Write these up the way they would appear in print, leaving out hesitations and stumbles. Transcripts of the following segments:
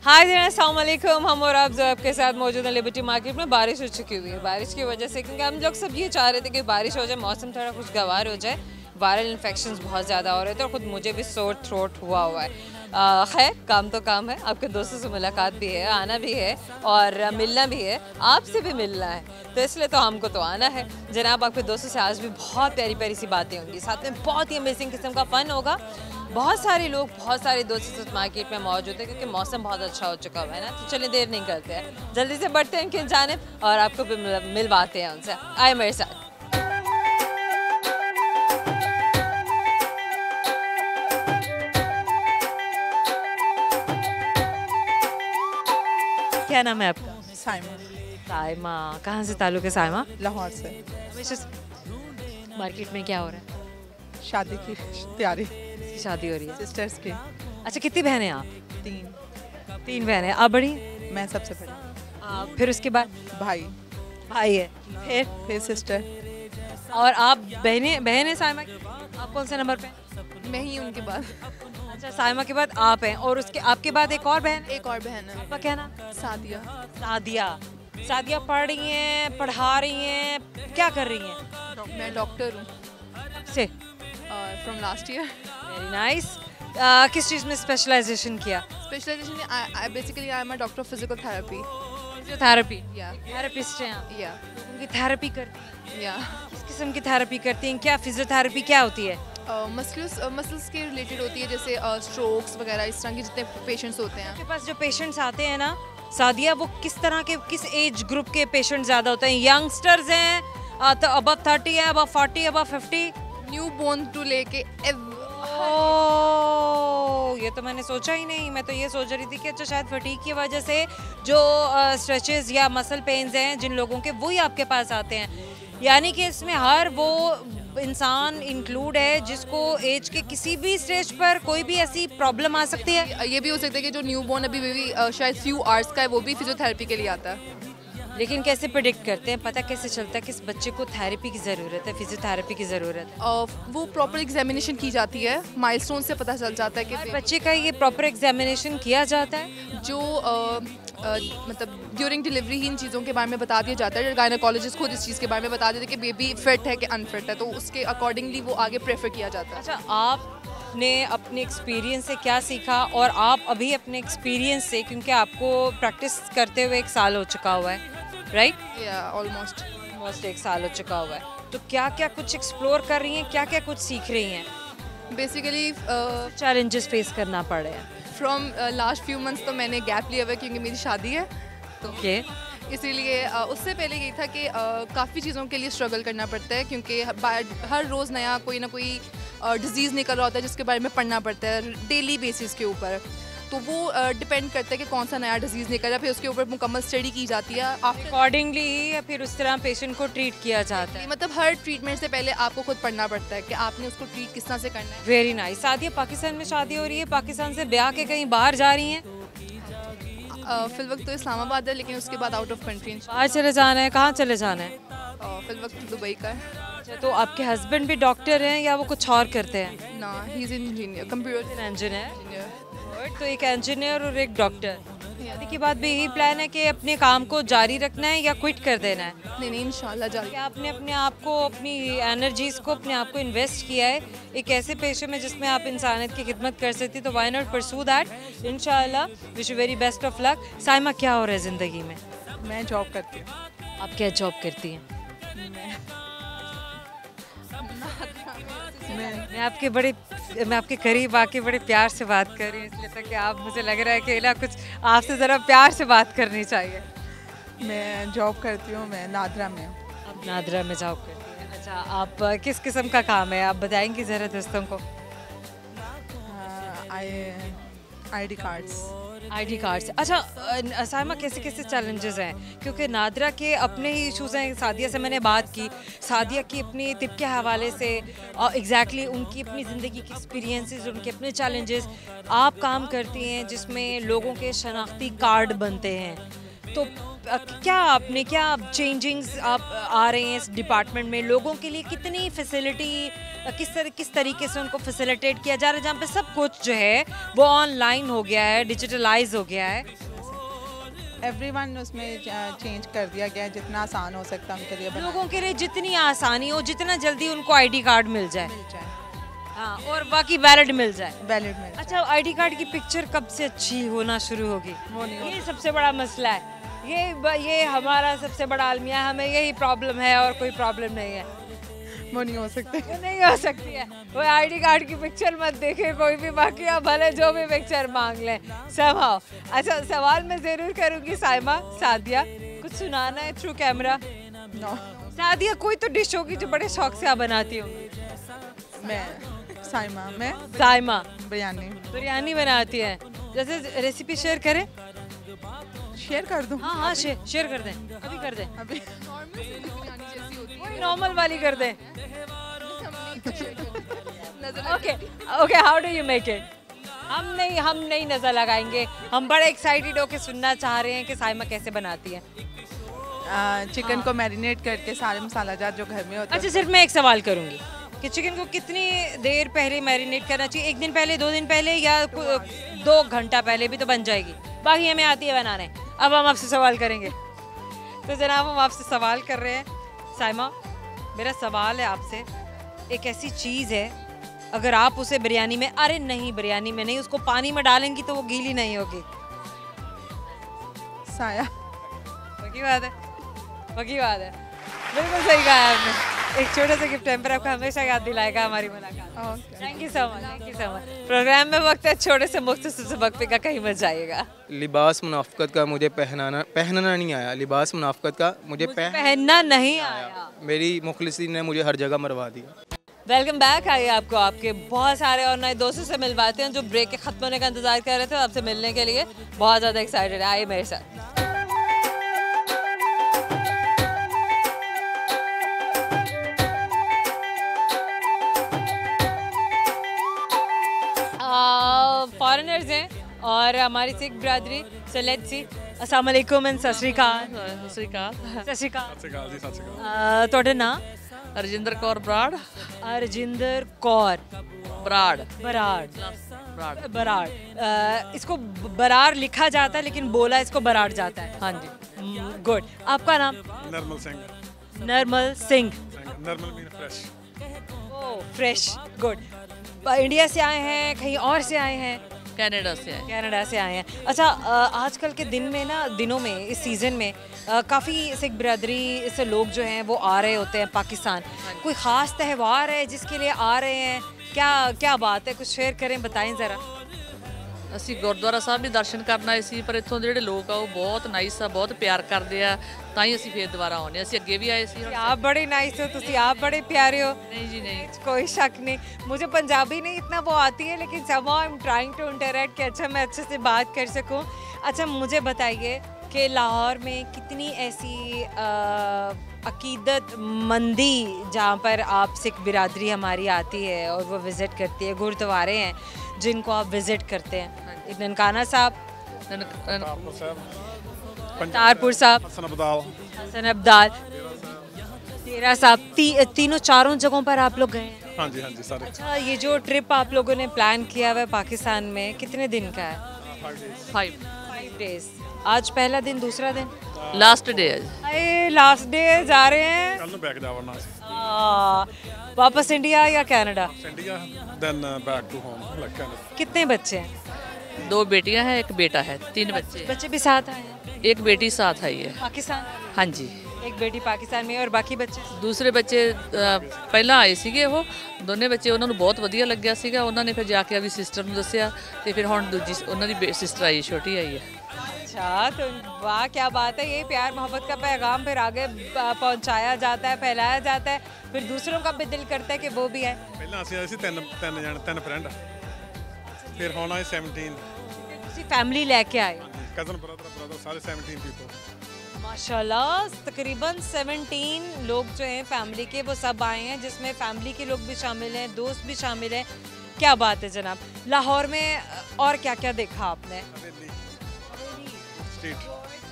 Hi there, अस्सलाम वालेकुम। हम और आप जो आपके साथ मौजूद हैं लिबर्टी मार्केट में। बारिश हो चुकी हुई है, बारिश की वजह से, क्योंकि हम लोग सब ये चाह रहे थे कि बारिश हो जाए, मौसम थोड़ा खुशगवार हो जाए। वायरल इन्फेक्शंस बहुत ज़्यादा हो रहे थे और ख़ुद मुझे भी सोर थ्रोट हुआ है। खैर, काम तो काम है, आपके दोस्तों से मुलाकात भी है, आना भी है और मिलना भी है, आपसे भी मिलना है, तो इसलिए तो हमको तो आना है। जनाब, आपके दोस्तों से आज भी बहुत प्यारी प्यारी सी बातें होंगी, साथ में बहुत ही अमेजिंग किस्म का फ़न होगा। बहुत सारे लोग, बहुत सारे दोस्त इस वक्त मार्केट में मौजूद है क्योंकि मौसम बहुत अच्छा हो चुका हुआ है ना। तो चलिए देर नहीं करते हैं, जल्दी से बढ़ते हैं उनकी जानिब और आपको भी मिलवाते हैं उनसे। आए मेरे साथ। क्या नाम है आपका? साइमा। साइमा, कहाँ से ताल्लुक है साइमा? लाहौर से। हमेशा से मार्केट में क्या हो रहा है? शादी की तैयारी, शादी हो रही है सिस्टर्स की। अच्छा, कितनी बहनें हैं आप? 3 बहनें। आप बड़ी? मैं सबसे बड़ी। फिर उसके बाद भाई भाई है, फिर सिस्टर। और आप बहन साइमा की? आप कौन से नंबर पे? मैं ही उनके बाद। अच्छा, साइमा के बाद आप हैं और उसके आपके बाद एक और बहन? एक और बहन है। आपका क्या नाम? सादिया। सादिया। सादिया पढ़ रही हैं, पढ़ा रही हैं, क्या कर रही हैं? मैं डॉक्टर हूँ से from last year. Very nice. किस चीज़ में स्पेशलाइजेशन किया? Specialisation basically I am a doctor of physical therapy. Physiotherapy? या थेरेपिस्ट हैं आप? या उनकी थेरेपी करती हैं? या किस किस्म की थेरेपी करती हैं? क्या फिजियोथेरेपी क्या होती है? मसल्स के रिलेटेड होती है, जैसे स्ट्रोक्स वगैरह, इस तरह के जितने पेशेंट्स होते हैं। आपके पास जो पेशेंट्स आते हैं ना सादिया, वो किस तरह के, किस एज ग्रुप के पेशेंट ज़्यादा होते हैं? यंगस्टर्स हैं, तो अबव 30 है, above 40, above 50? Newborn to लेके ये तो मैंने सोचा ही नहीं। मैं तो ये सोच रही थी कि अच्छा शायद फटीग की वजह से जो स्ट्रेचेस या मसल पेन्स हैं जिन लोगों के, वही आपके पास आते हैं। यानी कि इसमें हर वो इंसान इंक्लूड है जिसको एज के किसी भी स्टेज पर कोई भी ऐसी प्रॉब्लम आ सकती है। ये भी हो सकता है कि जो न्यू बोर्न अभी बेबी शायद फ्यू आवर्स का है, वो भी फिजियोथेरेपी के लिए आता है। लेकिन कैसे प्रिडिक्ट करते हैं, पता कैसे चलता है किस बच्चे को थेरेपी की ज़रूरत है, फिजियोथेरेपी की ज़रूरत है? वो प्रॉपर एग्जामिनेशन की जाती है, माइलस्टोन से पता चल जाता है कि बच्चे का ये प्रॉपर एग्जामिनेशन किया जाता है। जो मतलब ड्यूरिंग डिलीवरी ही इन चीज़ों के बारे में बता दिया जाता है। गायनेकोलॉजिस्ट खुद इस चीज़ के बारे में बता देते हैं कि बेबी फिट है कि अनफिट है, तो उसके अकॉर्डिंगली वो आगे प्रेफर किया जाता है। अच्छा, आपने अपने एक्सपीरियंस से क्या सीखा? और आप अभी अपने एक्सपीरियंस से, क्योंकि आपको प्रैक्टिस करते हुए 1 साल हो चुका हुआ है, राइट? या ऑलमोस्ट 1 साल हो चुका हुआ है, तो क्या क्या कुछ एक्सप्लोर कर रही हैं, क्या क्या कुछ सीख रही हैं? बेसिकली चैलेंजेस फेस करना पड़ रहे हैं? फ्रॉम लास्ट फ्यू मंथ्स तो मैंने गैप लिया हुआ है क्योंकि मेरी शादी है, तो इसीलिए उससे पहले यही था कि काफ़ी चीज़ों के लिए स्ट्रगल करना पड़ता है, क्योंकि हर रोज़ नया कोई ना कोई डिजीज़ निकल रहा होता है जिसके बारे में पढ़ना पड़ता है डेली बेसिस के ऊपर। तो वो डिपेंड करता है कि कौन सा नया डिजीज़ निकल रहा है, फिर उसके ऊपर मुकम्मल स्टडी की जाती है। अकॉर्डिंगली ही फिर उस तरह पेशेंट को ट्रीट किया जाता है। मतलब हर ट्रीटमेंट से पहले आपको खुद पढ़ना पड़ता है कि आपने उसको ट्रीट किस तरह से करना है। Very nice. सादिया, पाकिस्तान में शादी हो रही है, पाकिस्तान से ब्याह के कहीं बाहर जा रही हैं? फिल वक्त तो इस्लामाबाद है, लेकिन उसके बाद आउट ऑफ कंट्री बाहर चले जाना है। कहाँ चले जाना है? फिल वक्त दुबई का है। अच्छा, तो आपके हस्बैंड भी डॉक्टर हैं या वो कुछ और करते हैं? ना, he is engineer, computer engineer. तो एक इंजीनियर और एक डॉक्टर। शादी के बाद भी यही प्लान है कि अपने काम को जारी रखना है या क्विट कर देना है? नहीं, इंशाल्लाह जारी। क्या आपने अपने आप को, अपनी एनर्जीज को, अपने आप को इन्वेस्ट किया है एक ऐसे पेशे में जिसमें आप इंसानियत की खिदमत कर सकती, तो व्हाई नॉट परस्यू दैट। इंशाल्लाह, wish you very best of luck. Saima, क्या हो रहा है ज़िंदगी में? मैं जॉब करती हूँ। आप क्या जॉब करती हैं? मैं आपके करीब आके बड़े प्यार से बात कर रही हूँ, इसलिए तक कि आप, मुझे लग रहा है कि ना कुछ आपसे ज़रा प्यार से बात करनी चाहिए। मैं जॉब करती हूँ, मैं नादरा में हूँ। आप नादरा में जॉब करती हैं? अच्छा, आप किस किस्म का काम है, आप बताएंगी ज़रा दोस्तों को? ID cards. ID cards. अच्छा साइमा, कैसे कैसे चैलेंजेस हैं? क्योंकि नादरा के अपने ही इशूज़ हैं। सादिया से मैंने बात की, सादिया की अपनी तिब के हवाले से एग्जैक्टली उनकी अपनी ज़िंदगी की एक्सपीरियंसेस, उनके अपने चैलेंजेस। आप काम करती हैं जिसमें लोगों के शनाख्ती कार्ड बनते हैं, तो क्या चेंजिंग्स आप आ रहे हैं इस डिपार्टमेंट में? लोगों के लिए कितनी फैसिलिटी किस तरीके से उनको फैसिलिटेट किया जा रहा है, जहाँ पे सब कुछ जो है वो ऑनलाइन हो गया है, डिजिटलाइज हो गया है? एवरीवन उसमें चेंज कर दिया गया है, जितना आसान हो सकता है उनके लिए लोगों के लिए जितनी आसानी हो, जितना जल्दी उनको आईडी कार्ड मिल जाए, हाँ, और बाकी वैलिड मिल जाए। वैलिड में अच्छा, आईडी कार्ड की पिक्चर कब से अच्छी होना शुरू होगी? ये सबसे बड़ा मसला है, ये हमारा सबसे बड़ा अलमिया है, हमें यही प्रॉब्लम है और कोई प्रॉब्लम नहीं है। वो नहीं हो सकते, वो नहीं हो सकती है, वो आईडी कार्ड की पिक्चर मत देखे कोई भी, बाकी आप भले जो भी पिक्चर मांग लें समहाउ। अच्छा, सवाल मैं जरूर करूंगी साइमा, सादिया कुछ सुनाना है थ्रू कैमरा? नो। सादिया, कोई तो डिश होगी जो बड़े शौक से आप बनाती हो? मैं साइमा बिरयानी बनाती है, जैसे रेसिपी शेयर करें? शेयर कर दूं? हाँ हाँ, शेयर कर दें, अभी कर दें, अभी नॉर्मल वाली कर दें। Okay okay, how do you make it? हम नहीं नजर लगाएंगे, हम बड़े एक्साइटेड होके सुनना चाह रहे हैं कि साइमा कैसे बनाती है। चिकन को मैरिनेट करके सारे मसाला जात जो घर में होता है। अच्छा, सिर्फ मैं एक सवाल करूंगी कि चिकन को कितनी देर पहले मैरिनेट करना चाहिए? 1 दिन पहले, 2 दिन पहले, या 2 घंटा पहले भी तो बन जाएगी? बाकी हमें आती है बनाने। अब हम आपसे सवाल करेंगे, तो जनाब हम आपसे सवाल कर रहे हैं। साइमा, मेरा सवाल है आपसे, एक ऐसी चीज़ है अगर आप उसे बिरयानी में, अरे नहीं बिरयानी में नहीं, उसको पानी में डालेंगी तो वो गीली नहीं होगी? साया। पक्की बात है, पक्की बात है, बिल्कुल सही कहा है आपने। एक छोटा सा गिफ्ट टेम्पर आपको हमेशा याद दिलाएगा हमारी मुलाकात। Thank you so much, thank you so much. Programme में वक्त है छोटे से मुख्तसर से वक्फे का, कहीं मत जाइएगा। लिबास मुनाफ़क़त का मुझे पहनना नहीं आया, लिबास मुनाफ़क़त का मुझे पहनना नहीं आया, मेरी मुखलिसी ने मुझे हर जगह मरवा दिया। Welcome back. आइए आपको आपके बहुत सारे और नए दोस्तों से मिलवाते हैं जो ब्रेक के खत्म होने का इंतजार कर रहे थे, आपसे मिलने के लिए बहुत ज़्यादा एक्साइटेड है। आइए मेरे साथ। फॉरेनर्स हैं और हमारी सिख बरादरी, सो लेट्स सी। अस्सलाम वालेकुम एंड सत श्री अकाल। सत श्री अकाल। सत श्री अकाल। सत श्री अकाल जी, सत श्री अकाल। ਤੁਹਾਡਾ ਨਾਮ? रजिंदर कौर बराड़। रजिंदर कौर बराड़। बराड़। बराड़। इसको बराड़ लिखा जाता है लेकिन बोला इसको बराड़ जाता है। हाँ जी। गुड। आपका नाम? Narmal Singh. Narmal Singh. Narmal mean fresh. Oh, fresh, good. India से आए हैं, कहीं और से आए हैं? कनाडा से आए। कनाडा से आए हैं। अच्छा, आजकल के दिनों में, इस सीज़न में काफ़ी सिख बिरादरी से लोग जो हैं वो आ रहे होते हैं पाकिस्तान। कोई ख़ास त्यौहार है जिसके लिए आ रहे हैं? क्या बात है, कुछ शेयर करें, बताएं ज़रा। ਅਸੀਂ ਗੁਰਦੁਆਰਾ ਸਾਹਿਬ ਵੀ ਦਰਸ਼ਨ ਕਰਨ ਆਏ ਸੀ, ਪਰ ਇੱਥੋਂ ਦੇ ਜਿਹੜੇ ਲੋਕ ਆ ਉਹ ਬਹੁਤ ਨਾਈਸ ਆ, ਬਹੁਤ ਪਿਆਰ ਕਰਦੇ ਆ, ਤਾਂ ਹੀ ਅਸੀਂ ਫੇਰ ਦੁਬਾਰਾ ਆਉਂਦੇ ਆ। ਅਸੀਂ ਅੱਗੇ ਵੀ ਆਏ ਸੀ। आप बड़े नाइस हो, तुसी आप बड़े प्यारे हो। नहीं जी नहीं, कोई शक नहीं। मुझे पंजाबी नहीं इतना वो आती है, लेकिन somehow I'm trying to interact कि अच्छा मैं अच्छे से बात कर सकूं। अच्छा, मुझे बताइए कि लाहौर में कितनी ऐसी अकीदत मंदी जहाँ पर आप सिख बिरादरी हमारी आती है और वो विज़िट करती है, गुरुद्वारे हैं जिनको आप विज़िट करते हैं? ननकाना साहब, तारपुर साहब, हसन अब्दाल, तेरा साहब, तीनों चारों जगहों पर आप लोग गए हैं? हाँ जी, हाँ जी, सारे। अच्छा, ये जो ट्रिप आप लोगों ने प्लान किया हुआ है पाकिस्तान में, कितने दिन का है? 5 डेज। आज पहला दिन, दूसरा दिन, लास्ट डे है। अरे लास्ट डे जा रहे हैं। कल बैक जावना वापस इंडिया या Canada? India, then back to home, like Canada. कितने बच्चे हैं? 2 बेटियां हैं, 1 बेटा है, 3 बच्चे। बच्चे भी साथ आए हैं? 1 बेटी साथ आई है। पाकिस्तान? हाँ जी। एक बेटी पाकिस्तान में और बाकी बच्चे? ਦੂਸਰੇ ਬੱਚੇ ਪਹਿਲਾਂ ਆਏ ਸੀਗੇ, ਉਹ ਦੋਨੇ ਬੱਚੇ ਉਹਨਾਂ ਨੂੰ ਬਹੁਤ ਵਧੀਆ ਲੱਗਿਆ ਸੀਗਾ। ਉਹਨਾਂ ਨੇ ਫਿਰ ਜਾ ਕੇ ਆਪਣੀ ਸਿਸਟਰ ਨੂੰ ਦੱਸਿਆ ਤੇ ਫਿਰ ਹੁਣ ਦੂਜੀ ਉਹਨਾਂ ਦੀ ਸਿਸਟਰ ਆਈ, ਛੋਟੀ ਆਈ ਹੈ। अच्छा, तो वाह, क्या बात है। ये प्यार मोहब्बत का पैगाम फिर आगे पहुंचाया जाता है, फैलाया जाता है, फिर दूसरों का भी दिल करता है कि वो भी है। ਪਹਿਲਾਂ ਅਸੀਂ ਆਏ ਸੀ 3 ਫਰੈਂਡ, ਫਿਰ ਹੁਣ ਆਏ 17 फैमिली लेके आए? कजन ब्रदर सारे 17 पीपल। माशाल्लाह, तकरीबन 17 लोग जो हैं फैमिली के, वो सब आए हैं, जिसमें फैमिली के लोग भी शामिल हैं, दोस्त भी शामिल हैं। क्या बात है जनाब। लाहौर में और क्या क्या देखा आपने? स्ट्रीट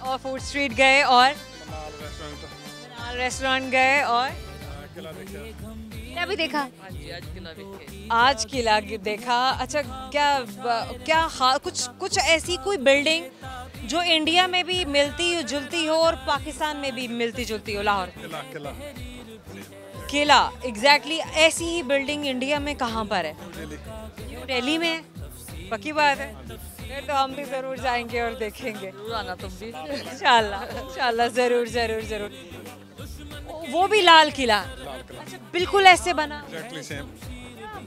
और फूड स्ट्रीट गए, और मनाल रेस्टोरेंट रेस्टोरेंट गए, और किला देखा। किला भी देखा? हाँ जी, आज किला देखे। आज किला देखा। अच्छा, क्या कुछ ऐसी कोई बिल्डिंग जो इंडिया में भी मिलती जुलती हो और पाकिस्तान में भी मिलती जुलती हो? लाहौर किला एग्जैक्टली ऐसी ही बिल्डिंग इंडिया में कहाँ पर है? न्यू दिल्ली में है? पक्की बात है, फिर तो हम भी जरूर जाएंगे और देखेंगे। जरूर आना तुम भी। इंशाल्लाह जरूर जरूर जरूर। वो भी लाल किला? अच्छा, बिल्कुल ऐसे बना? क्या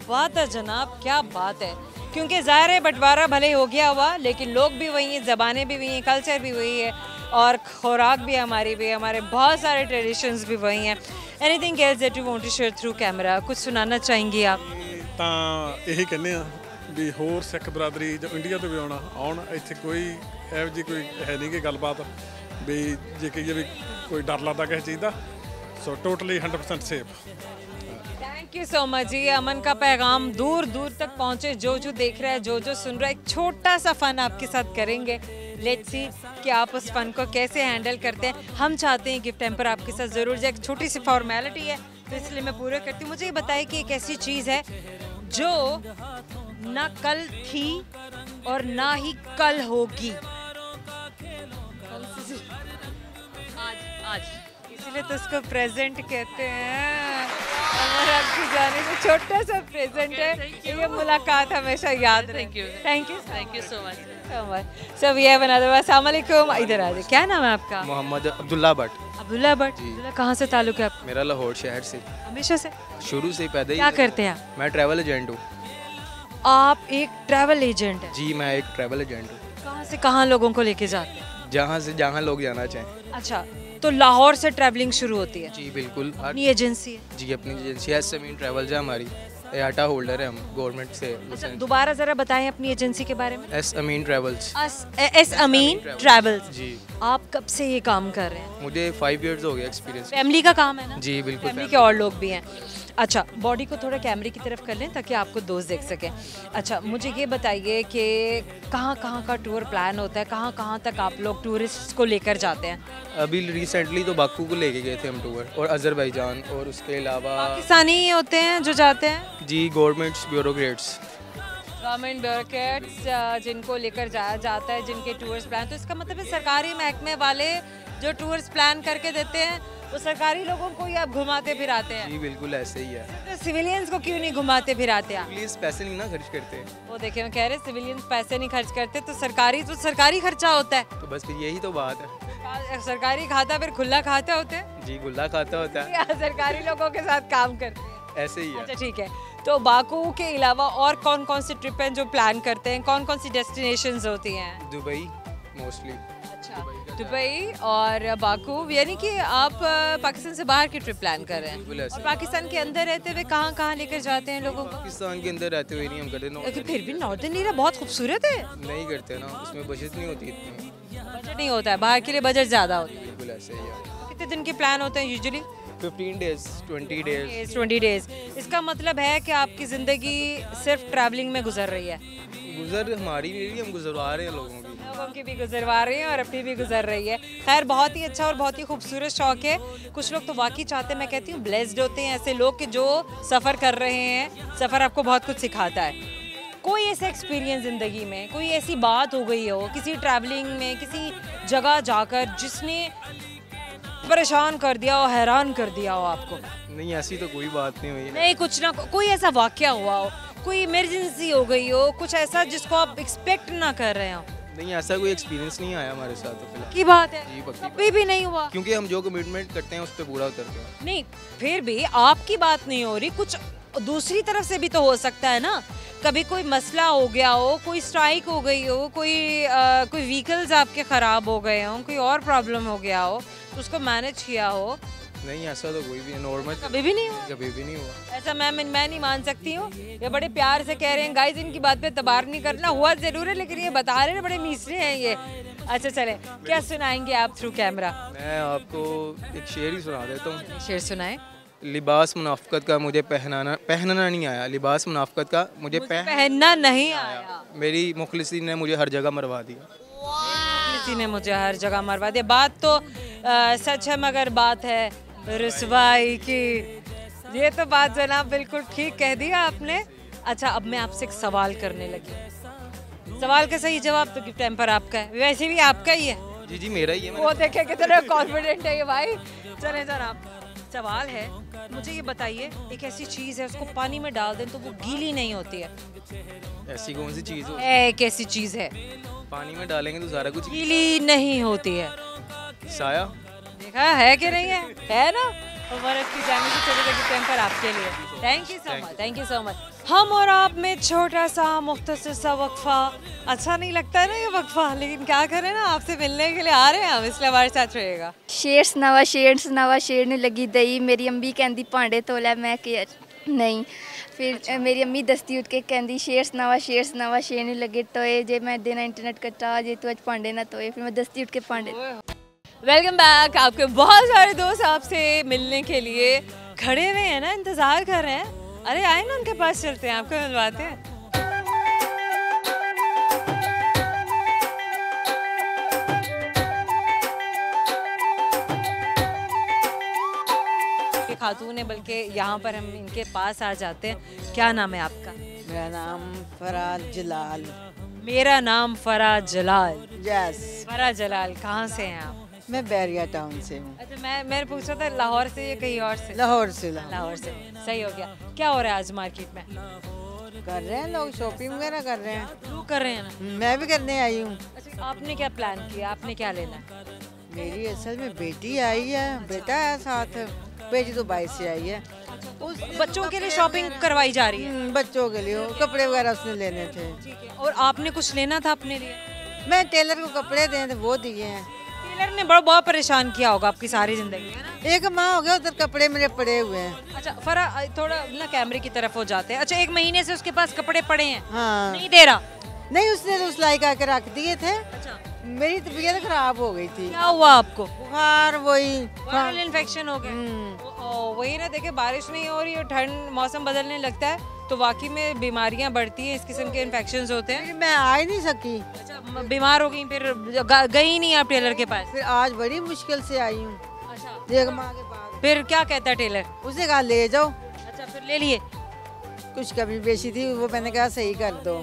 बात है जनाब, क्या बात है। क्योंकि ज़ाहिर है बंटवारा भले हो गया हुआ, लेकिन लोग भी वही हैं, ज़बानें भी वही हैं, कल्चर भी वही है और खुराक भी हमारी भी, हमारे बहुत सारे ट्रेडिशंस भी वही हैं। Anything else that you want to share through camera? कुछ सुनाना चाहेंगी आप? ਤਾਂ ਇਹੀ ਕਹਿੰਦੇ ਆ ਵੀ ਹੋਰ ਸਿੱਖ ਬਰਾਦਰੀ ਜੋ ਇੰਡੀਆ ਤੋਂ ਵੀ ਆਉਣ ਇੱਥੇ ਕੋਈ ਇਹੋ ਜਿਹੀ ਕੋਈ ਹੈ ਨਹੀਂ ਕਿ ਗੱਲਬਾਤ ਵੀ ਜੇ ਕਹੀਏ ਵੀ ਕੋਈ ਡਰ ਲੱਗਦਾ ਕਿਸੇ ਚੀਜ਼ ਦਾ so totally 100% safe. Thank you so much जी। अमन का पैगाम दूर दूर तक पहुंचे, जो देख रहा है, जो सुन रहा है। एक छोटा सा फन आपके साथ करेंगे। लेट्स सी कि आप उस फन को कैसे हैंडल करते हैं। हम चाहते हैं गिफ्ट हैम्पर आपके साथ ज़रूर जाए। एक छोटी सी फॉर्मेलिटी है तो इसलिए मैं पूरा करती हूँ। मुझे ये बताइए कि एक ऐसी चीज़ है जो ना कल थी और ना ही कल होगी। आज इसलिए तो उसको प्रेजेंट कहते हैं। अमर आपकी जाने से छोटा सा प्रेजेंट है, ये मुलाकात हमेशा याद रहे। Thank you thank you so much. so much। सब ये बना दो। अस्सलाम वालेकुम। इधर आ जाइए। क्या नाम है आपका? मोहम्मद अब्दुल्ला भट्ट। अब्दुल्ला भट्ट। अब्दुल्ला कहाँ से ताल्लुक है आपका? मेरा लाहौर शहर से हमेशा से? शुरू से ही पैदा ही क्या करते हैं आप? मैं ट्रैवल एजेंट हूँ। आप एक ट्रैवल एजेंट हैं? जी मैं एक ट्रैवल एजेंट हूँ। कहाँ से कहाँ लोगों को लेके जाते हैं? जहाँ से जहाँ लोग जाना चाहें। अच्छा, तो लाहौर से ट्रैवलिंग शुरू होती है? जी बिल्कुल। अपनी एजेंसी है? जी अपनी एजेंसी है, समीन ट्रैवल्स है हमारी, एटा होल्डर है हम गवर्नमेंट से। अच्छा, दोबारा जरा बताएं अपनी एजेंसी के बारे में। एस अमीन ट्रैवल्स। एस अमीन ट्रैवल्स। जी। आप कब से ये काम कर रहे हैं? मुझे 5 इयर्स हो गया एक्सपीरियंस। फैमिली का काम है ना? जी बिल्कुल। फैमिली के और लोग भी हैं। अच्छा, बॉडी को थोड़ा कैमरे की तरफ कर लें ताकि आपको दोस्त देख सकें। अच्छा, मुझे ये बताइए कि कहाँ कहाँ का टूर प्लान होता है, कहाँ कहाँ तक आप लोग टूरिस्ट को लेकर जाते हैं? अभी रिसेंटली तो बाकू को लेके गए थे हम टूर, और अजरबैजान, और उसके अलावा पाकिस्तानी ही होते हैं जो जाते हैं? जी गवर्नमेंट्स ब्यूरोक्रेट्स। गवर्नमेंट ब्यूरोक्रेट्स जिनको लेकर जाया जाता है, जिनके टूर्स प्लान। तो इसका मतलब है सरकारी महकमे वाले जो टूर्स प्लान करके देते हैं वो सरकारी लोगों को ही आप घुमाते फिराते हैं? जी बिल्कुल ऐसे ही है। तो सिविलियंस को क्यों नहीं घुमाते फिराते आप? प्लीज पैसे नहीं ना खर्च करते। वो देखिए, मैं कह रहे सिविलियंस पैसे नहीं खर्च करते, तो सरकारी खर्चा होता है। तो बस फिर यही तो बात है। सरकारी खाता फिर खुला खाता होते हैं? जी गुल्ला खाता होता है। या सरकारी लोगों के साथ काम करते हैं? ऐसे ही है। अच्छा ठीक है। तो बाकू के अलावा और कौन कौन सी ट्रिप हैं जो प्लान करते हैं? कौन कौन सी डेस्टिनेशंस होती हैं? Dubai mostly. अच्छा, दुबई और बाकू, यानी कि आप पाकिस्तान से बाहर की ट्रिप प्लान कर रहे हैं। बिल्कुल ऐसे। और पाकिस्तान के अंदर रहते हुए कहाँ कहाँ लेकर जाते हैं लोगों को? पाकिस्तान के अंदर रहते हुए नहीं हम करते। लेकिन फिर भी नॉर्दर्न एरिया बहुत खूबसूरत है। नहीं करते ना, उसमें बचत नहीं होती इतनी। बजट नहीं होता है, बाहर के लिए बजट ज़्यादा होता है। बिल्कुल ऐसे ही है। कितने दिन के प्लान होते हैं यूजुअली? 15 days 20 days. 20 डेज। इसका मतलब है कि आपकी ज़िंदगी सिर्फ ट्रैवलिंग में गुजर रही है? गुजर हमारी भी नहीं, हम गुजरवा रहे हैं लोगों की। लोगों की भी गुजरवा रही हैं और अपनी भी गुजर रही है। खैर, बहुत ही अच्छा और बहुत ही खूबसूरत शौक है। कुछ लोग तो वाकई चाहते हैं, मैं कहती हूँ ब्लेस्ड होते हैं ऐसे लोग कि जो सफ़र कर रहे हैं। सफ़र आपको बहुत कुछ सिखाता है। कोई ऐसा एक्सपीरियंस ज़िंदगी में, कोई ऐसी बात हो गई हो किसी ट्रैवलिंग में, किसी जगह जाकर, जिसने परेशान कर दिया हो, हैरान कर दिया हो आपको? नहीं ऐसी तो कोई बात नहीं हुई। नहीं, कुछ ना कोई ऐसा वाकया हुआ हो, कोई इमरजेंसी हो गई हो, कुछ ऐसा जिसको आप एक्सपेक्ट ना कर रहे हो? नहीं ऐसा कोई एक्सपीरियंस नहीं आया हमारे साथ तो फिलहाल। की बात है? जी पक्की कभी भी नहीं हुआ? क्योंकि हम जो कमिटमेंट करते हैं उस पर पूरा उतरते हैं। नहीं, फिर भी आपकी बात नहीं हो रही, कुछ दूसरी तरफ से भी तो हो सकता है ना। कभी कोई मसला हो गया हो, कोई स्ट्राइक हो गई हो, कोई व्हीकल्स आपके ख़राब हो गए हों, कोई और प्रॉब्लम हो गया हो, तो उसको मैनेज किया हो। नहीं ऐसा तो कोई भी नॉर्मल कभी भी नहीं हुआ? कभी भी नहीं हुआ। ऐसा मैं नहीं मान सकती हूँ। ये बड़े प्यार से कह रहे हैं गाइस, इनकी बात पे तबार नहीं करना। हुआ ज़रूर है, लेकिन ये बता रहे हैं बड़े मीसरे हैं ये। अच्छा चले, क्या सुनाएंगे आप थ्रू कैमरा? मैं आपको एक शेर ही सुना देता हूँ। शेर सुनाए। लिबास मुनाफ़क़त का मुझे पहनना नहीं आया। लिबास मुनाफ़क़त का मुझे पहनना नहीं आया। मेरी मुखलिसी ने मुझे हर जगह मरवा दिया। किसी ने मुझे हर जगह मरवा दिया। बात तो सच है, मगर बात है रुसवाई की। ये तो बात जनाब बिल्कुल ठीक कह दिया आपने। अच्छा, अब मैं आपसे एक सवाल करने लगी। सवाल का सही जवाब तो गिफ्ट हैम्पर आपका है, वैसे भी आपका ही है। जी जी मेरा ही है। वो देखे कितने कॉन्फिडेंट है ये भाई। चले जनाब, सवाल है, मुझे ये बताइए, एक ऐसी चीज़ है उसको पानी में डाल दें तो वो गीली नहीं होती है। ऐसी कौन सी चीज़ हो? एक ऐसी चीज़ है पानी में डालेंगे तो सारा कुछ गीली नहीं होती है। साया। देखा है कि नहीं है ना। और की जाने से चले गिफ्ट हैम्पर आपके लिए। Thank you so much, thank you so much. हम और आप में छोटा सा मुख्तसर सा वक्फा, अच्छा नहीं लगता है ना ये वक्फा, लेकिन क्या करें ना, आपसे मिलने के लिए आ रहे हैं हम, इसलिए हमारे साथ रहेगा। शेर नवा शेर नहीं लगी दई, मेरी अम्मी कहती भांडे धो लै, मैं कि नहीं। फिर मेरी अम्मी दसती उठ के कहती शेर नवा शेर नहीं लगे टोए, जे मैं देना इंटरनेट कट्टा, जे तू अज भांडे ना धोए, फिर मैं दसती उठ के भांडे। Welcome back. आपके बहुत सारे दोस्त आपसे मिलने के लिए खड़े हुए हैं ना, इंतजार कर रहे हैं। अरे आए ना, उनके पास चलते हैं, आपको मिलवाते हैं। ये खातून है, बल्कि यहाँ पर हम इनके पास आ जाते हैं। क्या नाम है आपका? मेरा नाम फराज जलाल। मेरा नाम फरा जलाल। यस। फरा जलाल, कहाँ से हैं आप? मैं बैरिया टाउन से हूँ। अच्छा, मैंने पूछा था लाहौर से या कहीं और से? लाहौर से। लाहौर से, सही हो गया। क्या हो रहा है आज मार्केट में? कर रहे हैं लोग, शॉपिंग वगैरह कर रहे हैं। लोग कर रहे हैं ना? मैं भी करने आई हूँ। अच्छा, आपने क्या प्लान किया, आपने क्या लेना है? मेरी असल में बेटी आई है, बेटा है साथ, बेटी तो 22 से आई है। उस बच्चों के लिए शॉपिंग करवाई जा रही है? बच्चों के लिए कपड़े वगैरह उसने लेने थे। ठीक है। और आपने कुछ लेना था अपने लिए? मैं टेलर को कपड़े देने थे, वो दिए हैं। टेलर ने बहुत परेशान किया होगा आपकी सारी जिंदगी, है ना? एक माह हो गया, उधर कपड़े मेरे पड़े हुए हैं। अच्छा फरा, थोड़ा ना कैमरे की तरफ हो जाते हैं। अच्छा, 1 महीने से उसके पास कपड़े पड़े हैं? हाँ। नहीं दे रहा? नहीं, उसने तो सिलाई करके रख दिए थे। अच्छा, मेरी तबीयत खराब हो गई थी। क्या हुआ आपको? बुखार, वही वायरल इन्फेक्शन हो गया। वही ना, देखे बारिश नहीं हो रही है, ठंड, मौसम बदलने लगता है तो वाकई में बीमारियां बढ़ती हैं, इस किस्म के इन्फेक्शंस होते हैं। फिर मैं आ ही नहीं सकी। अच्छा, बीमार हो गई, फिर गई नहीं आप टेलर के पास? फिर आज बड़ी मुश्किल से आई हूँ। अच्छा, 1 माह के बाद। फिर क्या कहता है टेलर? उसने कहा ले जाओ। अच्छा, फिर ले लिए? कुछ कमी बेची थी, वो मैंने कहा सही कर दो।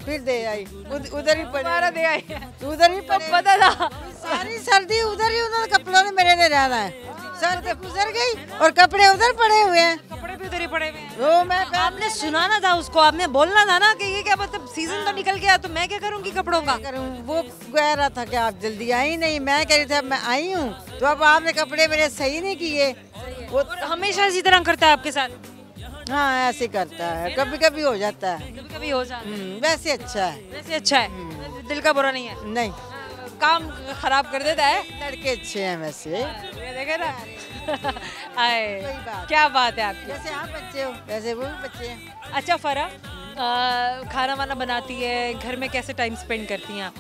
फिर दे आई, उधर ही पड़े। दे आई? उधर ही पड़े। पता था सारी सर्दी उधर ही, उन्होंने कपड़ों ने मेरे ने रहना है। सर्दी गुजर गई और कपड़े उधर पड़े हुए हैं। कपड़े भी उधर ही पड़े हुए हैं। वो मैं आपने सुनाना था उसको, आपने बोलना था ना कि ये क्या मतलब, सीजन तो निकल गया तो मैं क्या करूंगी कपड़ों का? करूँ, वो कह रहा था कि आप जल्दी आई नहीं। मैं कह रही थी अब मैं आई हूँ, तो अब आपने कपड़े मेरे सही नहीं किए। वो और हमेशा इसी तरह करता है आपके साथ? हाँ, ऐसे करता है, कभी कभी हो जाता है। कभी कभी हो जाता है। वैसे अच्छा है। वैसे अच्छा है, दिल का बुरा नहीं है। नहीं, काम खराब कर देता है। लड़के अच्छे हैं वैसे। ये देखे ना आए, कोई बात। क्या बात है आपकी। जैसे आप बच्चे हो वैसे वो भी बच्चे हैं। अच्छा फरा, खाना वाना बनाती है, घर में कैसे टाइम स्पेंड करती हैं आप?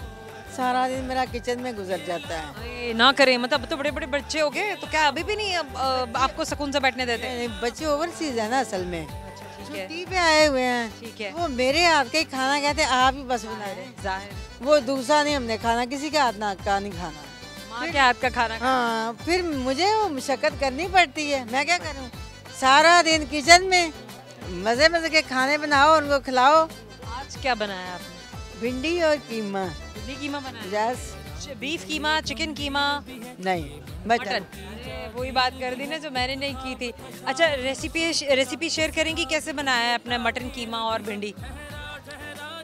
सारा दिन मेरा किचन में गुजर जाता है। अरे ना करें, मतलब तो बड़े बड़े बच्चे हो गए तो क्या अभी भी नहीं आपको सुकून से बैठने देते? बच्चे ओवरसीज है ना असल में, ठीक है, छुट्टी पे आए हुए हैं। ठीक है। वो मेरे हाथ का ही खाना कहते हैं, आप ही बस बना रहे। जाहिर, वो दूसरा नहीं, हमने खाना किसी के हाथ ना का नहीं खाना। माँ के हाथ का खाना। हाँ, फिर मुझे वो मशक्कत करनी पड़ती है, मैं क्या करूँ। सारा दिन किचन में मजे मजे के खाने बनाओ, उनको खिलाओ। आज क्या बनाया आपने? भिंडी और कीमा। भिंडी कीमा बनाया? यस। बीफ कीमा, चिकन कीमा? नहीं, मटन। मटन। अरे, वही बात कर दी ना जो मैंने नहीं की थी। अच्छा, रेसिपी शेयर करेंगी कैसे बनाया है अपना मटन कीमा और भिंडी?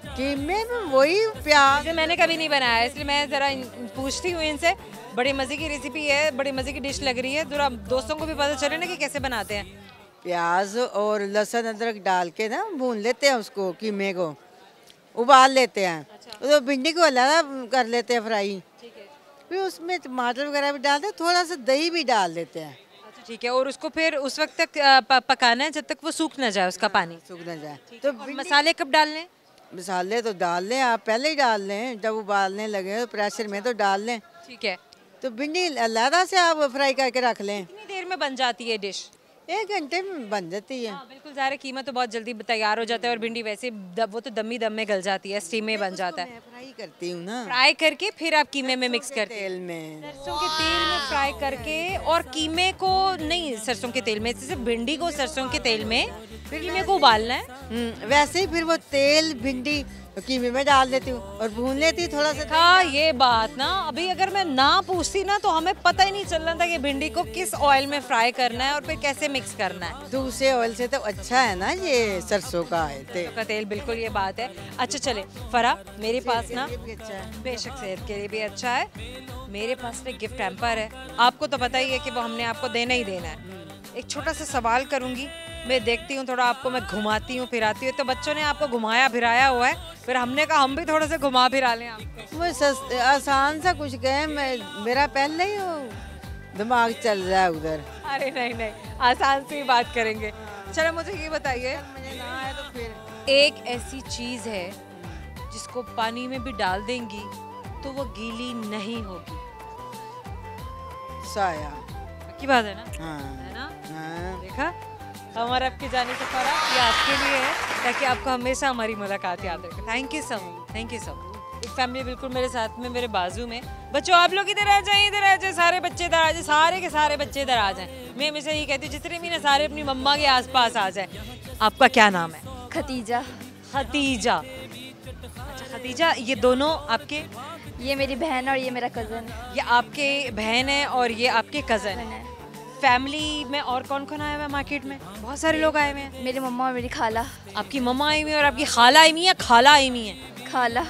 कीमे में वही प्याज। जैसे मैंने कभी नहीं बनाया, इसलिए मैं ज़रा पूछती हूँ इनसे। बड़ी मज़े की रेसिपी है, बड़ी मज़े की डिश लग रही है, ज़रा दोस्तों को भी पता चले ना कि कैसे बनाते हैं। प्याज और लहसुन अदरक डाल के ना भून लेते हैं, उसको कीमे को उबाल लेते हैं। तो भिंडी को अलग कर लेते हैं फ्राई। फिर उसमें टमाटर वगैरह भी डालते हैं, थोड़ा सा दही भी डाल देते हैं। अच्छा, ठीक है। और उसको फिर उस वक्त तक पकाना है जब तक वो सूख ना जाए, उसका पानी सूख ना जाए। तो मसाले कब डालने? मसाले तो डाल लें आप, पहले ही डाल लें, जब उबालने लगे तो प्रेशर में तो डाल लें। ठीक है। तो भिंडी अलहदा से आप फ्राई करके रख लें। कितनी देर में बन जाती है डिश? 1 घंटे में बन जाती है। हाँ, बिल्कुल ज़ाहिर है कीमा तो बहुत जल्दी तैयार हो जाता है और भिंडी वैसे वो तो दम में गल जाती है, स्टीम में बन जाता है। मैं फ्राई करती हूँ ना फ्राई करके फिर आप कीमे में मिक्स करते हैं तेल में। सरसों के तेल में फ्राई करके, और कीमे को नहीं सरसों के तेल में, सिर्फ भिंडी को सरसों के तेल में, कीमे को उबालना है। वैसे ही फिर वो तेल भिंडी कीमे में डाल देती हूँ और भून लेती हूँ थोड़ा सा। हाँ ये बात ना, अभी अगर मैं ना पूछती ना तो हमें पता ही नहीं चल रहा था कि भिंडी को किस ऑयल में फ्राई करना है और फिर कैसे मिक्स करना है। दूसरे ऑयल से तो अच्छा है ना ये सरसों का तेल। का तेल, बिल्कुल ये बात है। अच्छा चले फरा, मेरे पास ना ये भी अच्छा है। बेशक सेहत के लिए भी अच्छा है। मेरे पास ना गिफ्ट हैम्पर है, आपको तो पता ही है कि वो हमने आपको देना ही देना है। एक छोटा सा सवाल करूंगी, मैं देखती हूँ थोड़ा आपको, मैं घुमाती हूँ फिराती हूँ, तो बच्चों ने आपको घुमाया फिराया हुआ है, फिर हमने कहा हम भी थोड़ा सा घुमा फिरा लें आपको। वो आसान सा कुछ कहे, मेरा पहले ही वो दिमाग चल रहा है उधर। अरे नहीं नहीं, आसान से ही बात करेंगे। चलो मुझे ये बताइए, मुझे ना आए तो फिर एक ऐसी चीज है जिसको पानी में भी डाल देंगी तो वो गीली नहीं होगी। साया। की बात है ना, हाँ है ना? हाँ। देखा, हमारे आपकी जाने से फरा ये आपके लिए है, ताकि आपको हमेशा हमारी मुलाकात याद रखे। Thank you so much, thank you so much. एक फैमिली बिल्कुल मेरे साथ में, मेरे बाजू में। बच्चों आप लोग इधर आ जाएं, इधर आ जाएं, सारे बच्चे इधर आ जाएं, सारे के सारे बच्चे इधर आ जाएं। मैं हमेशा ये कहती हूँ जितने भी ना सारे अपनी मम्मा के आसपास आ जाएं। आपका क्या नाम है? खतीजा। खतीजा। अच्छा खतीजा, ये दोनों आपके? ये मेरी बहन और ये मेरा कज़न है। ये आपके बहन है और ये आपके कज़न है। फैमिली में और कौन कौन आया हुआ है मार्केट में? बहुत सारे लोग आए हुए हैं। मेरी मम्मा और मेरी खाला। आपकी मम्मा आई हुई है और आपकी खाला आई हुई है, खाला आई हुई है? खाला।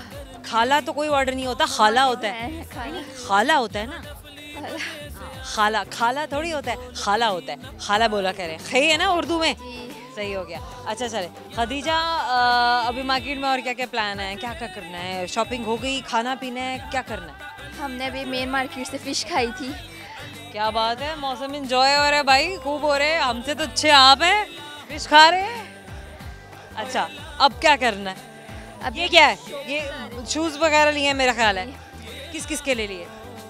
खाला तो कोई ऑर्डर नहीं होता, खाला होता है। खाला। खाला होता है ना, खाला खाला थोड़ी होता है, खाला होता है। खाला बोला कह रहे हैं, है ना उर्दू में? सही हो गया। अच्छा चले खदीजा, अभी मार्केट में और क्या क्या प्लान है, क्या क्या करना है? शॉपिंग हो गई, खाना पीना है, क्या करना है? हमने अभी मेन मार्केट से फिश खाई थी। क्या बात है, मौसम इंजॉय हो रहा है भाई, खूब हो रहे हैं। हमसे तो अच्छे आप हैं, फिश खा रहे हैं। अच्छा अब क्या करना है? अब ये क्या है? ये शूज वगैरह लिए हैं मेरा ख्याल है। किस किस के ले लिए?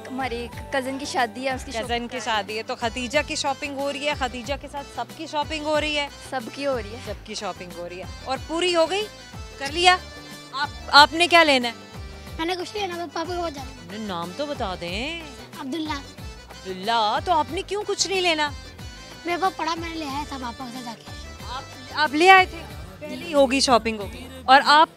हमारी कज़न की शादी है, उसकी कज़न की शादी है, तो खतीजा की शॉपिंग हो रही है, खतीजा के साथ सबकी शॉपिंग हो रही है। सबकी हो रही है। सबकी शॉपिंग हो रही है और पूरी हो गई, कर लिया। आपने क्या लेना है? मैंने कुछ नहीं लेना, पापा को जाना। नाम तो बता दें। अब्दुल्ला। अब्दुल्ला, तो आपने क्यों कुछ नहीं लेना? मेरे को पड़ा, मैंने ले आया था पापा से जाके। आप ले आए थे? पहली होगी शॉपिंग होगी। और आप?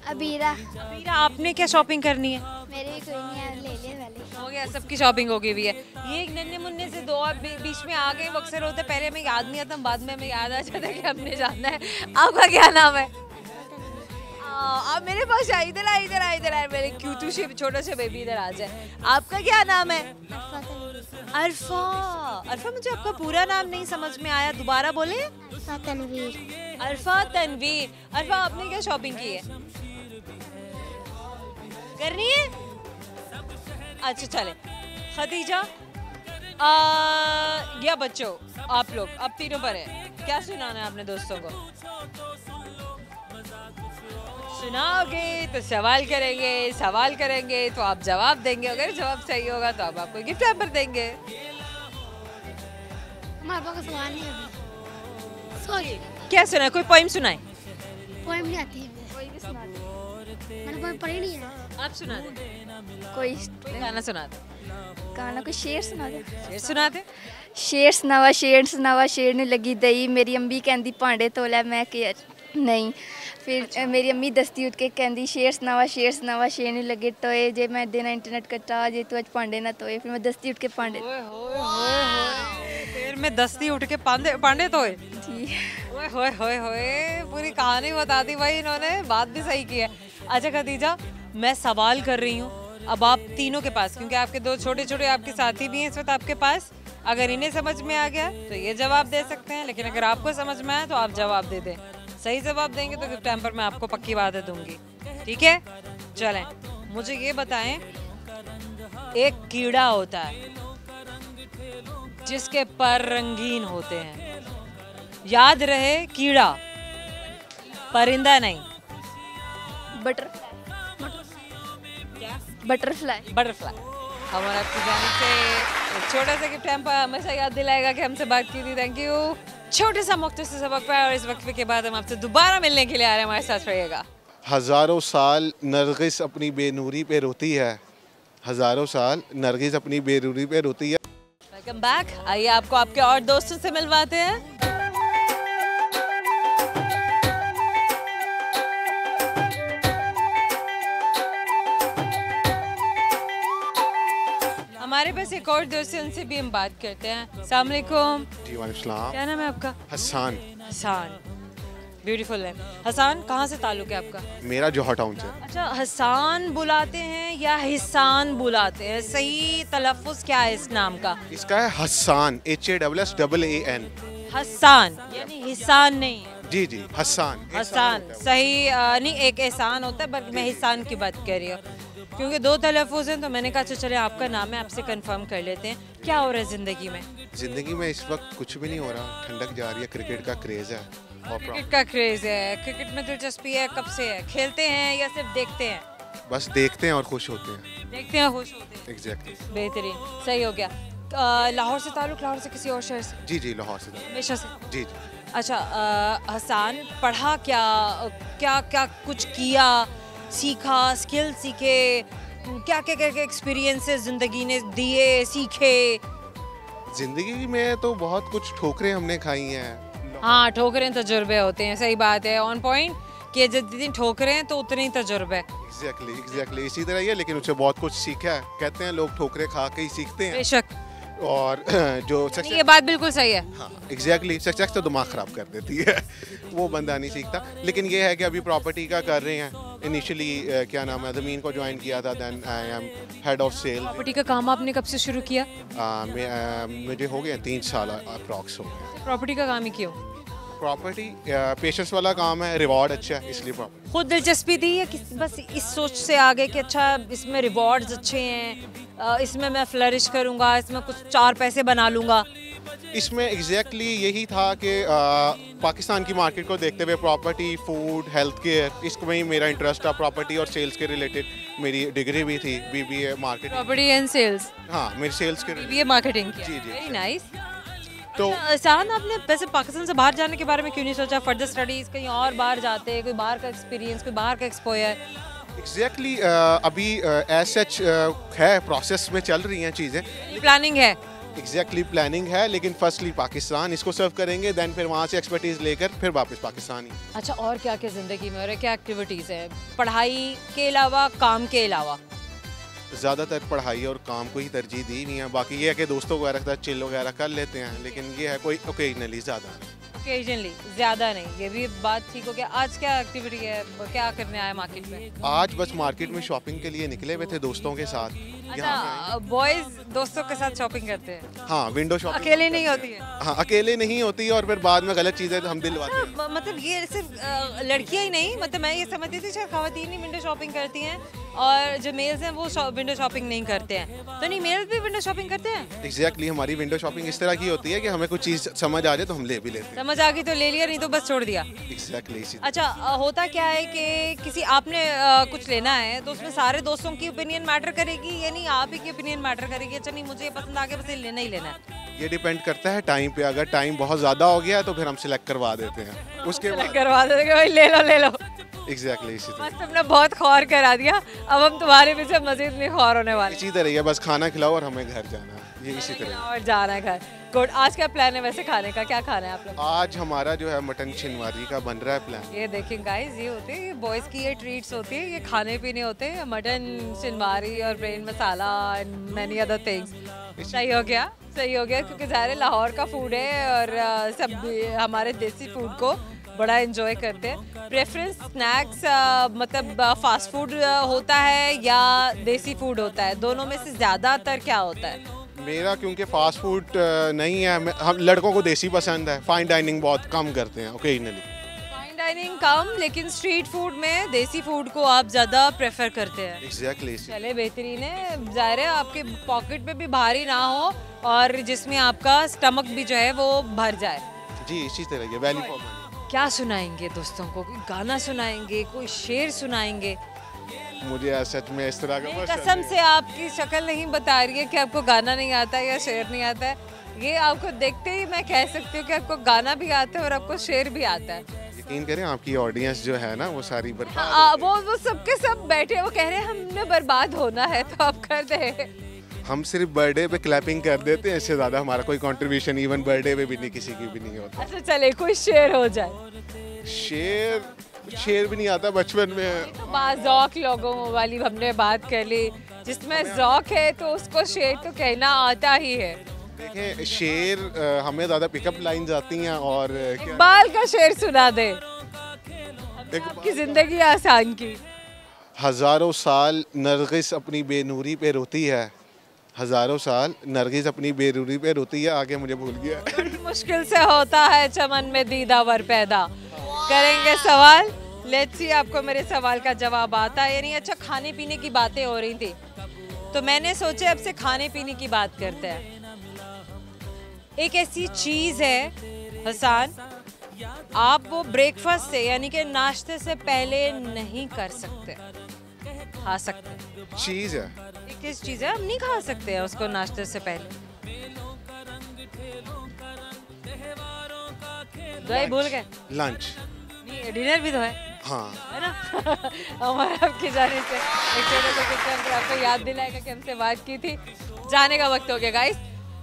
अबीरा। अबीरा, आपने क्या शॉपिंग करनी है? मेरे भी कोई नहीं है, ले लिए पहले। हो गया, सबकी शॉपिंग हो गई भी है। ये एक नन्हे मुन्ने से दो और बीच में आ गए, वो अक्सर होते, पहले हमें याद नहीं आता, बाद में हमें याद आ जाता है कि हमने जाना है। आपका क्या नाम है? आप मेरे पास आए, इधर आए, इधर आए, इधर आए, मेरे क्यूटू से छोटे से बेबी इधर आ जाए। आपका क्या नाम है? अरफा। अरफा, मुझे आपका पूरा नाम नहीं समझ में आया, दोबारा बोले। अरफा तनवीर। अरफा तनवीर। अरफा, आपने क्या शॉपिंग की है? करनी है? अच्छा चले खदीजा, या बच्चों आप लोग अब तीनों पर है, क्या सुनाना है अपने दोस्तों को? सुनाओगे तो सवाल करेंगे, सवाल करेंगे तो आप जवाब देंगे, अगर जवाब सही होगा तो आप आपको गिफ्ट हैम्पर देंगे। हमारे पास सवाल नहीं है। सोच क्या सुना है? कोई पोइम सुनाए? पोएम नहीं आती है, कोई भी सुना दे। मैंने पोएम पढ़ी नहीं है। आप सुना दे, कोई गाना सुना दे। गाना, कोई शेर सुना दे। शेर सुना दे। शेर सुनावा शेर ने लगी दई, मेरी अम्मी कहती भांडे धो लै, मैं कि नहीं। फिर मेरी अम्मी दसती उठ के कहती शेर सुनावा शेर ने लगे टोए, जे मैं देना इंटरनेट कटा, जे तू अज भांडे ना धोए। फिर मैं दसती उठ के भांडे, फिर मैं दस्ती उठ के पांडे धोए। जी। ओए होए होए होए, पूरी कहानी बता दी भाई इन्होंने, बात भी सही की है। अच्छा खदीजा, मैं सवाल कर रही हूँ अब आप तीनों के पास, क्योंकि आपके दो छोटे छोटे आपके साथी भी हैं इस वक्त आपके पास। अगर इन्हें समझ में आ गया तो ये जवाब दे सकते हैं, लेकिन अगर आपको समझ में आया तो आप जवाब दे दें। सही जवाब देंगे तो गिफ्ट हैम्पर मैं आपको पक्की बात है दूंगी, ठीक है? चलें, मुझे ये बताएं, एक कीड़ा होता है जिसके पर रंगीन होते हैं, याद रहे कीड़ा, परिंदा नहीं। बटरफ्लाई। बटरफ्लाई। हमारा आपकी जानिब से एक छोटा सा गिफ्ट हैम्पर हमेशा याद दिलाएगा कि हमसे बात की थी। Thank you. छोटे सा मुख्तसर सबक पर, और इस वक्फे के बाद हम आपसे दोबारा मिलने के लिए आ रहे हैं। हमारे साथ रहिएगा। हज़ारों साल नरगिस अपनी बेनूरी पे रोती है, हज़ारों साल नरगिस अपनी बेनूरी पे रोती है। Welcome back. आइए आपको आपके और दोस्तों से मिलवाते हैं। हमारे पास एक और दोस्त है, उनसे भी हम बात करते हैं। अस्सलाम वालेकुम। जी वालेकुम सलाम। क्या नाम है आपका? हसन। हसन, ब्यूटीफुल है। हसन, कहाँ से ताल्लुक है आपका? मेरा जोहा टाउन से। अच्छा, हसन बुलाते हैं या हिसान बुलाते हैं? सही तलफ़ुज़ क्या है इस नाम का? इसका है हसन, HASSAAN। हसन यानी हिसान नहीं है। जी जी, हसन। हसन सही नहीं, एक एहसान होता है, बल्कि मैं हिसान की बात कर रही हूँ क्योंकि दो तलफ़ुज़ हैं, तो मैंने कहा अच्छा चले आपका नाम है, आपसे कंफर्म कर लेते हैं। क्या हो रहा है ज़िंदगी में? ज़िंदगी में इस वक्त कुछ भी नहीं हो रहा, ठंडक जा रही है, क्रिकेट का क्रेज़ है। और क्रिकेट का क्रेज़ है। क्रिकेट में दिलचस्पी है, कब से है? खेलते हैं या सिर्फ देखते हैं? बस देखते हैं और खुश होते हैं। देखते हैं, खुश होते हैं। एग्जैक्टली। बेहतरीन, सही हो गया। लाहौर से ताल्लुक? लाहौर से किसी और शहर से? जी जी, लाहौर से। हमेशा से? जी जी। अच्छा, हसन पढ़ा क्या, क्या क्या कुछ किया, सीखा, स्किल सीखे, क्या क्या क्या एक्सपीरियंसेस ज़िंदगी ने दिए, सीखे? ज़िंदगी में तो बहुत कुछ ठोकरें हमने खाई हैं। हाँ, ठोकरें तजुर्बे होते हैं, सही बात है, ऑन पॉइंट कि जितनी ठोकरें हैं तो उतनी तजुर्बे। एग्जैक्टली इसी तरह ही है, लेकिन उससे बहुत कुछ सीखा है। कहते हैं लोग ठोकरें खा के ही सीखते हैं। बेशक। और जो ये बात बिल्कुल सही है। हाँ एग्जैक्टली, सक्सेस तो दिमाग ख़राब कर देती है वो बंदा नहीं सीखता। लेकिन ये है कि अभी प्रॉपर्टी का कर रहे हैं। इनिशियली क्या नाम है, ज़मीन को ज्वाइन किया था, then I am head of sale. Property का काम आपने कब से शुरू किया? मुझे हो गए 3 साल अप्रॉक्स हो गए। प्रॉपर्टी का काम ही क्यों? प्रॉपर्टी पेशेंस वाला काम है, रिवॉर्ड अच्छा है, इसलिए प्रॉपर्टी। खुद दिलचस्पी थी या बस इस सोच से आ गए कि अच्छा इसमें रिवॉर्ड्स अच्छे हैं, इसमें मैं फ्लरिश करूंगा, इसमें कुछ 4 पैसे बना लूंगा? इसमें एग्जैक्टली यही था कि पाकिस्तान की मार्केट को देखते हुए प्रॉपर्टी, फूड, हेल्थ केयर, इसमें ही मेरा इंटरेस्ट था। प्रॉपर्टी और सेल्स के रिलेटेड मेरी डिग्री भी थी, BBA marketing. Property and sales? हाँ, मेरी सेल्स के BBA मार्केटिंग की। जी जी, वेरी नाइस। तो शान, आपने वैसे पाकिस्तान से बाहर जाने के बारे में क्यों नहीं सोचा? फर्दर स्टडीज़ कहीं और बाहर जाते, कोई बाहर का एक्सपीरियंस, कोई बाहर का एक्सपोजर? एग्जैक्टली अभी एज सच है, प्रोसेस में चल रही हैं चीज़ें। प्लानिंग है? एग्जैक्टली प्लानिंग है, लेकिन फर्स्टली पाकिस्तान इसको सर्व करेंगे, देन फिर वहाँ से एक्सपर्टीज़ लेकर फिर वापस पाकिस्तान ही। अच्छा, और क्या क्या ज़िंदगी में और क्या एक्टिविटीज़ है पढ़ाई के अलावा, काम के अलावा? ज़्यादातर पढ़ाई और काम को ही तरजीह दी नहीं है। बाकी ये है कि दोस्तों वगैरह के साथ चिल वगैरह कर लेते हैं, लेकिन ये है कोई ओकेजनली, ज़्यादा नहीं। ओकेजनली, ज़्यादा नहीं, ये भी बात ठीक हो गया। आज क्या एक्टिविटी है, क्या करने आए मार्केट में? आज बस मार्केट में शॉपिंग के लिए निकले हुए थे दोस्तों के साथ। अच्छा, बॉयज़ दोस्तों के साथ शॉपिंग करते हैं? हाँ, विंडो शॉपिंग। अकेले नहीं होती है? हाँ, अकेले नहीं होती है, और फिर बाद में गलत चीज़ें हम दिलवाते हैं। मतलब ये सिर्फ लड़कियां ही नहीं, मतलब मैं ये समझती थी शायद ख़वातीन ही विंडो शॉपिंग करती हैं और जो मेल्स हैं वो विंडो शॉपिंग नहीं करते हैं। तो नहीं, मेल्स भी विंडो शॉपिंग करते हैं? एग्जैक्टली, हमारी विंडो शॉपिंग इस तरह की होती है कि हमें कुछ चीज़ समझ आ जाए तो हम ले भी लेते हैं। समझ आ गई तो ले लिया, नहीं तो बस छोड़ दिया। एग्जैक्टली इसी। अच्छा, होता क्या है कि किसी आपने कुछ लेना है तो उसमें सारे दोस्तों की ओपिनियन मैटर करेगी या नहीं आप ही की ओपिनियन मैटर करेगी? अच्छा नहीं, मुझे ये पसंद आ गया, बस ये लेना ही लेना है। ये डिपेंड करता है टाइम पे। अगर टाइम बहुत ज़्यादा हो गया तो फिर हम सिलेक्ट करवा देते हैं, उसके बाद करवा देते हैं, भाई ले लो ले लो। एग्जैक्टली इसी तरह। बस तुमने बहुत खौर करा दिया, अब हम तुम्हारे पीछे मजीद नहीं खौर होने वाले। इसी तरह है, बस खाना खिलाओ और हमें घर जाना है, ये इसी तरह। और जाना है घर। गुड। आज क्या प्लान है वैसे खाने का, क्या खाना है आप लोग? आज हमारा जो है मटन शिनवारी का बन रहा है प्लान। ये देखें गाइस, ये होते हैं बॉयज़ की ये ट्रीट्स होती है, ये खाने पीने होते हैं, मटन शिनवारी और brain masala and many other things. सही हो गया, सही हो गया, क्योंकि ज़ाहिर लाहौर का फूड है और सब हमारे देसी फूड को बड़ा एंजॉय करते हैं। प्रेफरेंस स्नैक्स मतलब फास्ट फूड होता है या देसी फूड होता है? दोनों में से ज़्यादातर क्या होता है? मेरा क्योंकि फास्ट फूड नहीं है, हम लड़कों को देसी पसंद है, फाइन डाइनिंग बहुत कम करते हैं ओकेजनली। फाइन डाइनिंग कम, लेकिन स्ट्रीट फूड में देसी फूड को आप ज़्यादा प्रेफर करते हैं? एग्जैक्टली। चले, बेहतरीन है। ज़ाहिर है आपके पॉकेट पे भी भारी ना हो और जिसमें आपका स्टमक भी जो है वो भर जाए। जी इसी तरह, वैल्यू फॉर मनी। क्या सुनाएंगे दोस्तों को? कोई गाना सुनाएंगे, कोई शेर सुनाएंगे? मुझे सच में इस तरह का बहुत कसम से आपकी शक्ल नहीं बता रही है कि आपको गाना नहीं आता है या शेर नहीं आता है। ये आपको देखते ही मैं कह सकती हूँ कि आपको गाना भी आता है और आपको शेर भी आता है। यकीन करें आपकी ऑडियंस जो है ना वो सारी बर्बाद वो सबके सब बैठे वो कह रहे हैं हमने बर्बाद होना है तो आप कर दे। हम सिर्फ बर्थडे पे क्लैपिंग कर देते हैं, इससे ज़्यादा हमारा कोई कंट्रीब्यूशन इवन बर्थडे पे भी नहीं किसी की भी नहीं होता। अच्छा चले कोई शेर हो जाए। शेर भी नहीं आता बचपन में। तो बाज़ौक लोगों वाली हमने बात कर ली, जिसमें ज़ौक है तो उसको शेर तो कहना आता ही है। देखें शेर हमें ज़्यादा पिकअप लाइन्स आती हैं और इकबाल का शेर सुना दे, आपकी ज़िंदगी आसान की। हज़ारों साल नरगिस अपनी बेनूरी पे रोती है, हज़ारों साल नरगिस अपनी बेनूरी पे रोती है, आगे मुझे भूल गया। बड़ी मुश्किल से होता है चमन में दीदावर पैदा। करेंगे सवाल, लेट्स सी आपको मेरे सवाल का जवाब आता है या नहीं। अच्छा खाने पीने की बातें हो रही थी तो मैंने सोचा अब से खाने पीने की बात करते हैं। एक ऐसी चीज़ है हसन, आप वो ब्रेकफास्ट से यानी कि नाश्ते से पहले नहीं कर सकते, खा सकते। चीज़ है, एक किस चीज़ है, हम नहीं खा सकते हैं उसको नाश्ते से पहले। दवाई भूल गए? लंच। डिनर भी तो है। हाँ है ना। हमारा आपकी जाने से एक छोटे से क्वेश्चन आपको याद दिलाएगा कि हमसे बात की थी। जाने का वक्त हो गया गाइस।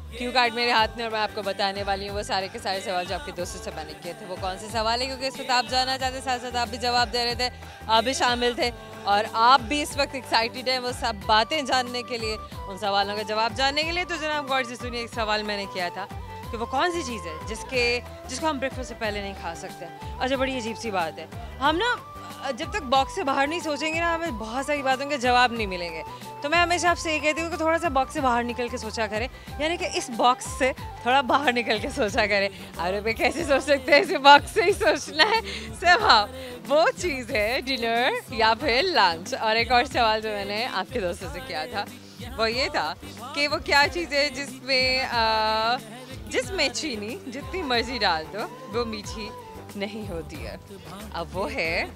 क्यू कार्ड मेरे हाथ में और मैं आपको बताने वाली हूँ वो सारे के सारे सवाल जो आपके दोस्तों से मैंने किए थे वो कौन से सवाल है, क्योंकि इस वक्त आप जानना चाहते साथ साथ आप भी जवाब दे रहे थे, आप भी शामिल थे और आप भी इस वक्त एक्साइटेड हैं वो सब बातें जानने के लिए, उन सवालों का जवाब जानने के लिए। तो जनाब गौर से सुनिए, एक सवाल मैंने किया था कि वो कौन सी चीज़ है जिसको हम ब्रेकफास्ट से पहले नहीं खा सकते। अच्छा बड़ी अजीब सी बात है, हम ना जब तक बॉक्स से बाहर नहीं सोचेंगे ना हमें बहुत सारी बातों के जवाब नहीं मिलेंगे। तो मैं हमेशा आपसे ये कहती हूँ कि थोड़ा सा बॉक्स से बाहर निकल के सोचा करें, यानी कि इस बॉक्स से थोड़ा बाहर निकल के सोचा करें। अरे भाई कैसे सोच सकते हैं, इस बॉक्स से ही सोचना है सब। हाँ वो चीज़ है डिनर या फिर लंच। और एक और सवाल जो मैंने आपके दोस्तों से किया था वो ये था कि वो क्या चीज़ है जिसमें चीनी जितनी मर्जी डाल दो वो मीठी नहीं होती है। अब वो है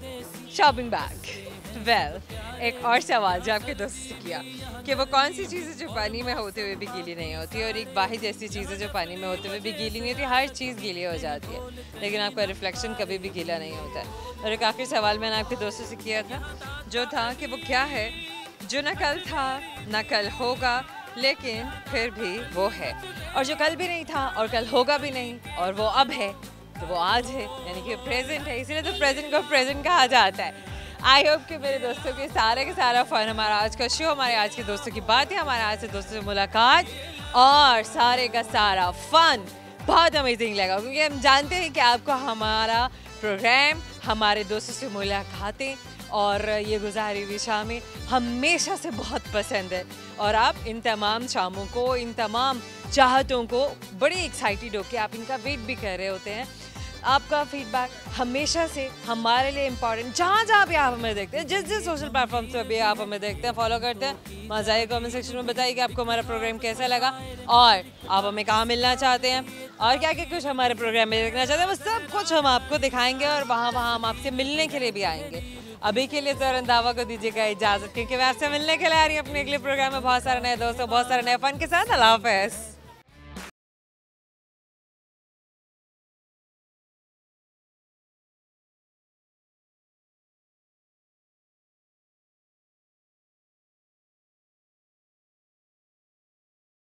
शॉपिंग बैग। एक और सवाल जो आपके दोस्त से किया कि वो कौन सी चीज़ है जो पानी में होते हुए भी गीली नहीं होती, और एक वाहिद ऐसी चीज़ है जो पानी में होते हुए भी गीली नहीं होती। हर चीज़ गीली हो जाती है लेकिन आपका रिफ्लेक्शन कभी भी गीला नहीं होता है। और एक आखिरी सवाल मैंने आपके दोस्तों से किया था जो था कि वो क्या है जो न कल था न कल होगा लेकिन फिर भी वो है, और जो कल भी नहीं था और कल होगा भी नहीं और वो अब है तो वो आज है, यानी कि प्रेजेंट है। इसीलिए तो प्रेजेंट को प्रेजेंट कहा जाता है। आई होप कि मेरे दोस्तों के सारा फन, हमारा आज का शो, हमारे आज के दोस्तों की बातें, हमारे आज से दोस्तों से मुलाकात और सारे का सारा फन बहुत अमेजिंग लगा, क्योंकि हम जानते हैं कि आपको हमारा प्रोग्राम, हमारे दोस्तों से मुलाकातें और ये गुजारी हुई शामें हमेशा से बहुत पसंद है। और आप इन तमाम शामों को, इन तमाम चाहतों को बड़ी एक्साइटेड होकर आप इनका वेट भी कर रहे होते हैं। आपका फीडबैक हमेशा से हमारे लिए इम्पॉर्टेंट। जहाँ भी आप हमें देखते हैं, जिस सोशल प्लेटफॉर्म्स पर भी आप हमें देखते हैं, फॉलो करते हैं, मज़ा आए कमेंट सेक्शन में बताइए कि आपको हमारा प्रोग्राम कैसा लगा और आप हमें कहाँ मिलना चाहते हैं और क्या क्या कुछ हमारे प्रोग्राम में देखना चाहते हैं। वो सब कुछ हम आपको दिखाएंगे और वहाँ हम आपसे मिलने के लिए भी आएंगे। अभी के लिए तो रंधावा को दीजिएगा इजाज़त, क्योंकि मैं आपसे मिलने के लिए आ रही हूँ अपने अगले प्रोग्राम में बहुत सारे नए दोस्तों, बहुत सारे नए फन के साथ। अल्लाह हाफ़िज़।